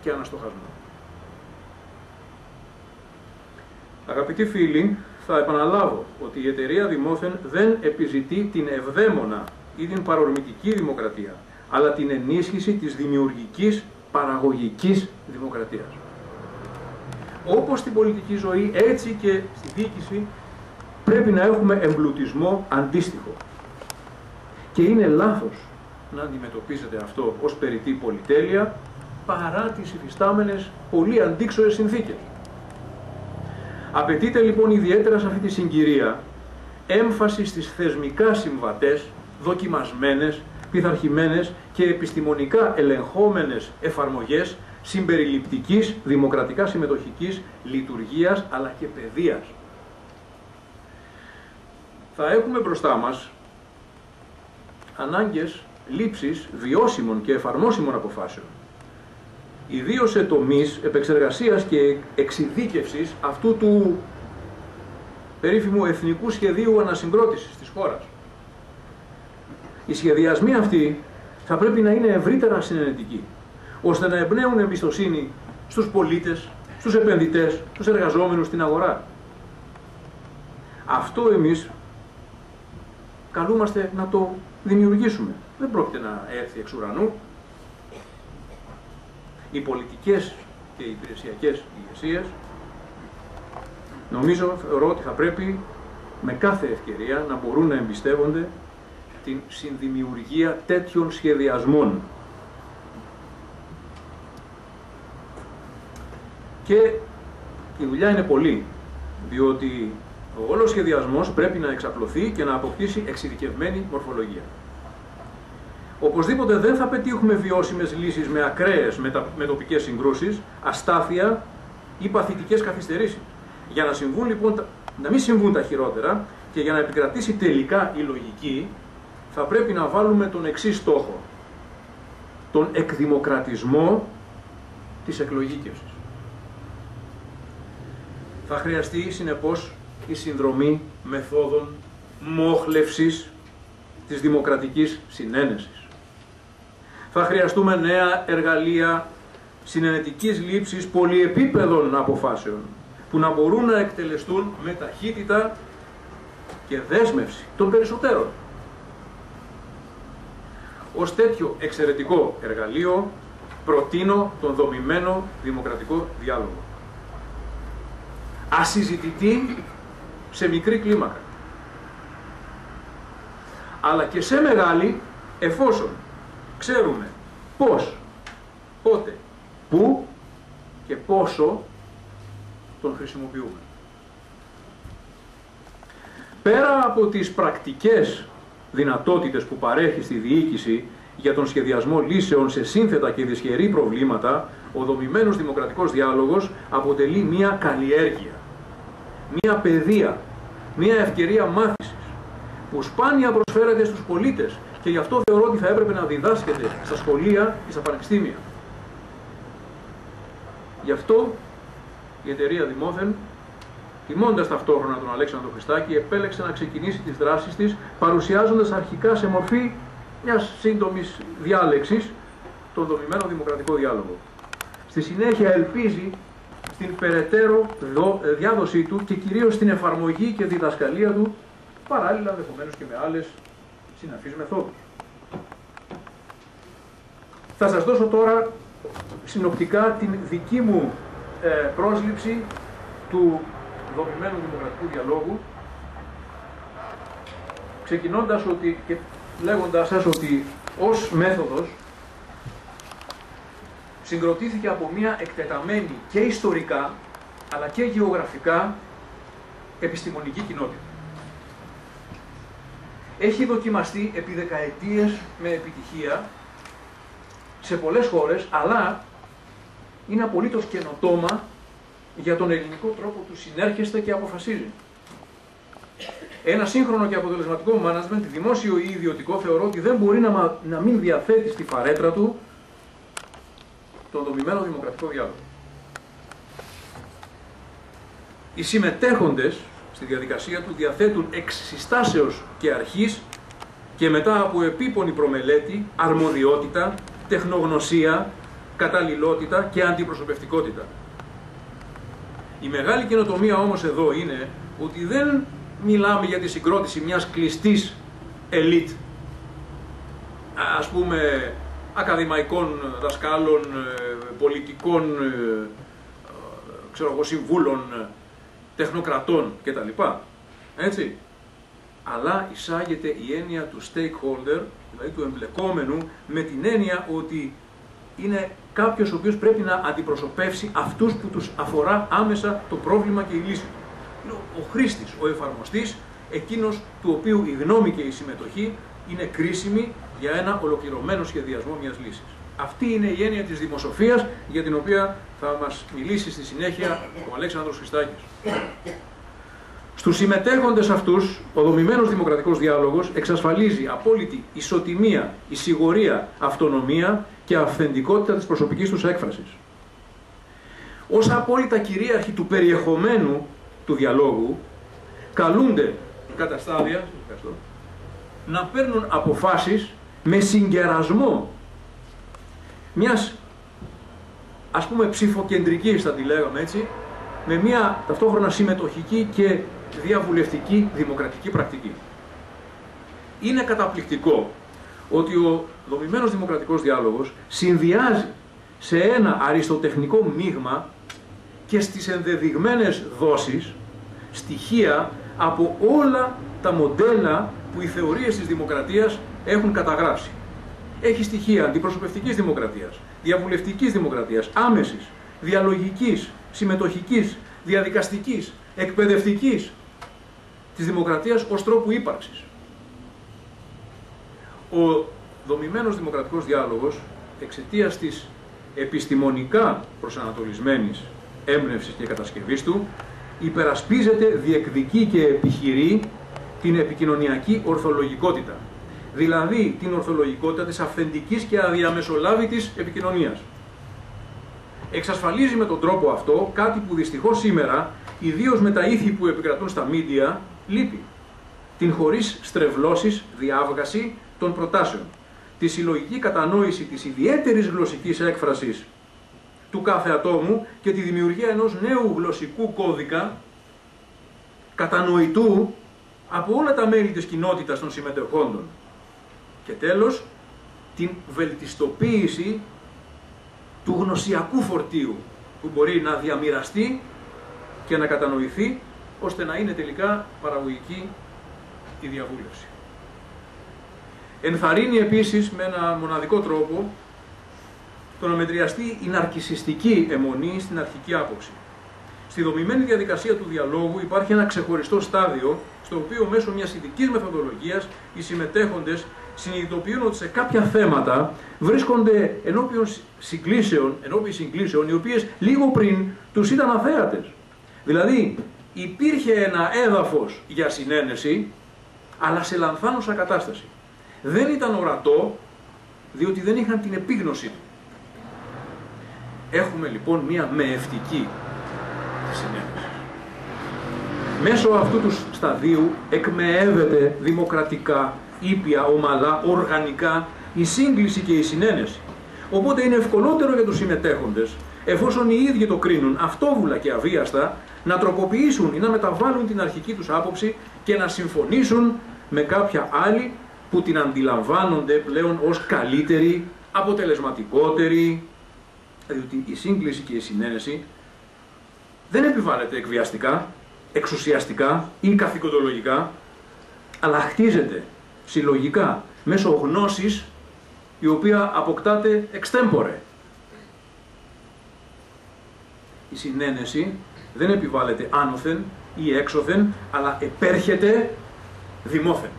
και αναστοχασμό. Αγαπητοί φίλοι, θα επαναλάβω ότι η εταιρεία Δημόθεν δεν επιζητεί την ευδαίμονα ή την παρορμητική δημοκρατία, αλλά την ενίσχυση της δημιουργικής, παραγωγικής δημοκρατίας. Όπως στην πολιτική ζωή, έτσι και στη διοίκηση, πρέπει να έχουμε εμπλουτισμό αντίστοιχο. Και είναι λάθος να αντιμετωπίζετε αυτό ως περιττή πολυτέλεια, παρά τις υφιστάμενες πολύ αντίξωες συνθήκες. Απαιτείται λοιπόν ιδιαίτερα σε αυτή τη συγκυρία έμφαση στις θεσμικά συμβατές, δοκιμασμένες, πειθαρχημένες και επιστημονικά ελεγχόμενες εφαρμογές συμπεριληπτικής, δημοκρατικά συμμετοχικής λειτουργίας αλλά και παιδείας. Θα έχουμε μπροστά μας ανάγκες λήψης βιώσιμων και εφαρμόσιμων αποφάσεων, ιδίως σε τομείς επεξεργασίας και εξειδίκευσης αυτού του περίφημου εθνικού σχεδίου ανασυγκρότησης της χώρας. Οι σχεδιασμοί αυτοί θα πρέπει να είναι ευρύτερα συνενετικοί, ώστε να εμπνέουν εμπιστοσύνη στους πολίτες, στους επενδυτές, στους εργαζόμενους στην αγορά. Αυτό εμείς καλούμαστε να το δημιουργήσουμε. Δεν πρόκειται να έρθει εξ ουρανού. Οι πολιτικές και οι υπηρεσιακές ηγεσίες, νομίζω, θεωρώ ότι θα πρέπει με κάθε ευκαιρία να μπορούν να εμπιστεύονται την συνδημιουργία τέτοιων σχεδιασμών. Και η δουλειά είναι πολλή, διότι ο όλος σχεδιασμός πρέπει να εξαπλωθεί και να αποκτήσει εξειδικευμένη μορφολογία. Οπωσδήποτε δεν θα πετύχουμε βιώσιμες λύσεις με ακραίες μετοπικές συγκρούσεις, αστάθεια ή παθητικές καθυστερήσεις. Για να συμβούν λοιπόν, να μην συμβούν τα χειρότερα και για να επικρατήσει τελικά η λογική, θα πρέπει να βάλουμε τον εξής στόχο: τον εκδημοκρατισμό της εκλογήκευσης. Θα χρειαστεί συνεπώς η συνδρομή μεθόδων μόχλευσης της δημοκρατικής συνένεσης. Θα χρειαστούμε νέα εργαλεία συνενετικής λήψης πολυεπίπεδων αποφάσεων, που να μπορούν να εκτελεστούν με ταχύτητα και δέσμευση των περισσότερων. Ως τέτοιο εξαιρετικό εργαλείο προτείνω τον δομημένο δημοκρατικό διάλογο. Ασυζητητή σε μικρή κλίμακα, αλλά και σε μεγάλη, εφόσον ξέρουμε πώς, πότε, πού και πόσο τον χρησιμοποιούμε. Πέρα από τις πρακτικές δυνατότητες που παρέχει στη διοίκηση για τον σχεδιασμό λύσεων σε σύνθετα και δυσχερή προβλήματα, ο δομημένος δημοκρατικός διάλογος αποτελεί μία καλλιέργεια, μία παιδεία, μία ευκαιρία μάθησης που σπάνια προσφέρεται στους πολίτες και γι' αυτό θεωρώ ότι θα έπρεπε να διδάσκεται στα σχολεία και στα πανεπιστήμια. Γι' αυτό η εταιρεία Δημόθεν, τιμώντας ταυτόχρονα τον Αλέξανδρο Χριστάκη, επέλεξε να ξεκινήσει τις δράσεις της παρουσιάζοντας αρχικά σε μορφή μιας σύντομης διάλεξης τον δομημένο δημοκρατικό διάλογο. Στη συνέχεια ελπίζει στην περαιτέρω διάδοσή του και κυρίως στην εφαρμογή και διδασκαλία του, παράλληλα ενδεχομένως και με άλλες συναφείς μεθόδους. Θα σας δώσω τώρα συνοπτικά την δική μου πρόσληψη του δομημένου δημοκρατικού διαλόγου, ξεκινώντας και λέγοντάς σας ότι ως μέθοδος συγκροτήθηκε από μια εκτεταμένη και ιστορικά αλλά και γεωγραφικά επιστημονική κοινότητα. Έχει δοκιμαστεί επί δεκαετίες με επιτυχία σε πολλές χώρες, αλλά είναι απολύτως καινοτόμα για τον ελληνικό τρόπο του συνέρχεστε και αποφασίζει. Ένα σύγχρονο και αποτελεσματικό management, δημόσιο ή ιδιωτικό, θεωρώ ότι δεν μπορεί να μην διαθέτει στη φαρέτρα του τον δομημένο δημοκρατικό διάλογο. Οι συμμετέχοντες στη διαδικασία του διαθέτουν εξ συστάσεως και αρχής και μετά από επίπονη προμελέτη, αρμοδιότητα, τεχνογνωσία, καταλληλότητα και αντιπροσωπευτικότητα. Η μεγάλη καινοτομία όμως εδώ είναι ότι δεν μιλάμε για τη συγκρότηση μιας κλειστής ελίτ, ας πούμε ακαδημαϊκών δασκάλων, πολιτικών συμβούλων, τεχνοκρατών κτλ. Έτσι. Αλλά εισάγεται η έννοια του stakeholder, δηλαδή του εμπλεκόμενου, με την έννοια ότι είναι κάποιος ο οποίος πρέπει να αντιπροσωπεύσει αυτούς που τους αφορά άμεσα το πρόβλημα και η λύση του. Είναι ο χρήστης, ο εφαρμοστής, εκείνος του οποίου η γνώμη και η συμμετοχή είναι κρίσιμη για ένα ολοκληρωμένο σχεδιασμό μιας λύσης. Αυτή είναι η έννοια της δημοσοφίας, για την οποία θα μας μιλήσει στη συνέχεια ο Αλέξανδρος Χριστάκης. Στους συμμετέχοντες αυτούς, ο δομημένος δημοκρατικός διάλογος εξασφαλίζει απόλυτη ισοτιμία, ισιγορία, αυτονομία και αυθεντικότητα της προσωπικής τους έκφρασης. Ως απόλυτα κυρίαρχοι του περιεχομένου του διαλόγου, καλούνται κατά στάδια να παίρνουν αποφάσεις με συγκερασμό μιας, ας πούμε, ψηφοκεντρικής, θα τη λέγαμε έτσι, με μια ταυτόχρονα συμμετοχική και διαβουλευτική δημοκρατική πρακτική. Είναι καταπληκτικό ότι ο δομημένος δημοκρατικός διάλογος συνδυάζει σε ένα αριστοτεχνικό μείγμα και στις ενδεδειγμένες δόσεις στοιχεία από όλα τα μοντέλα που οι θεωρίες της δημοκρατίας έχουν καταγράψει. Έχει στοιχεία αντιπροσωπευτικής δημοκρατίας, διαβουλευτικής δημοκρατίας, άμεσης, διαλογικής, συμμετοχικής, διαδικαστικής, εκπαιδευτικής, της δημοκρατίας ως τρόπου ύπαρξης. Ο δομημένος δημοκρατικός διάλογος, εξαιτίας της επιστημονικά προσανατολισμένης έμπνευσης και κατασκευής του, υπερασπίζεται, διεκδικεί και επιχειρεί την επικοινωνιακή ορθολογικότητα. Δηλαδή την ορθολογικότητα της αυθεντικής και αδιαμεσολάβητης επικοινωνίας. Εξασφαλίζει με τον τρόπο αυτό κάτι που δυστυχώς σήμερα, ιδίως με τα ήθη που επικρατούν στα μίντια, λείπει. Την χωρίς στρεβλώσεις διάβγαση των προτάσεων. Τη συλλογική κατανόηση της ιδιαίτερης γλωσσικής έκφρασης του κάθε ατόμου και τη δημιουργία ενός νέου γλωσσικού κώδικα κατανοητού από όλα τα μέλη της κοινότητας των συμμετεχόντων. Και τέλος, την βελτιστοποίηση του γνωσιακού φορτίου που μπορεί να διαμοιραστεί και να κατανοηθεί, ώστε να είναι τελικά παραγωγική η διαβούλευση. Ενθαρρύνει επίσης με ένα μοναδικό τρόπο το να μετριαστεί η ναρκισσιστική αιμονή στην αρχική άποψη. Στη δομημένη διαδικασία του διαλόγου υπάρχει ένα ξεχωριστό στάδιο, στο οποίο μέσω μιας ειδικής μεθοδολογίας οι συμμετέχοντες συνειδητοποιούν ότι σε κάποια θέματα βρίσκονται ενώπιον συγκλήσεων, οι οποίες λίγο πριν τους ήταν αθέατες. Δηλαδή, υπήρχε ένα έδαφος για συνένεση, αλλά σε λανθάνουσα κατάσταση. Δεν ήταν ορατό, διότι δεν είχαν την επίγνωση του. Έχουμε λοιπόν μία μεευτική συνένεση. Μέσω αυτού του σταδίου εκμεεύεται δημοκρατικά, ήπια, ομαλά, οργανικά η σύγκληση και η συνένεση. Οπότε είναι ευκολότερο για τους συμμετέχοντες, εφόσον οι ίδιοι το κρίνουν αυτόβουλα και αβίαστα, να τροποποιήσουν ή να μεταβάλουν την αρχική τους άποψη και να συμφωνήσουν με κάποια άλλη που την αντιλαμβάνονται πλέον ως καλύτερη, αποτελεσματικότερη, διότι η σύγκληση και η συνένεση δεν επιβάλλεται εκβιαστικά, εξουσιαστικά ή καθηκοντολογικά, αλλά χτίζεται συλλογικά μέσω γνώσης η οποία αποκτάται extempore. Η συνένεση δεν επιβάλλεται άνωθεν ή έξωθεν, αλλά επέρχεται δημόθεν.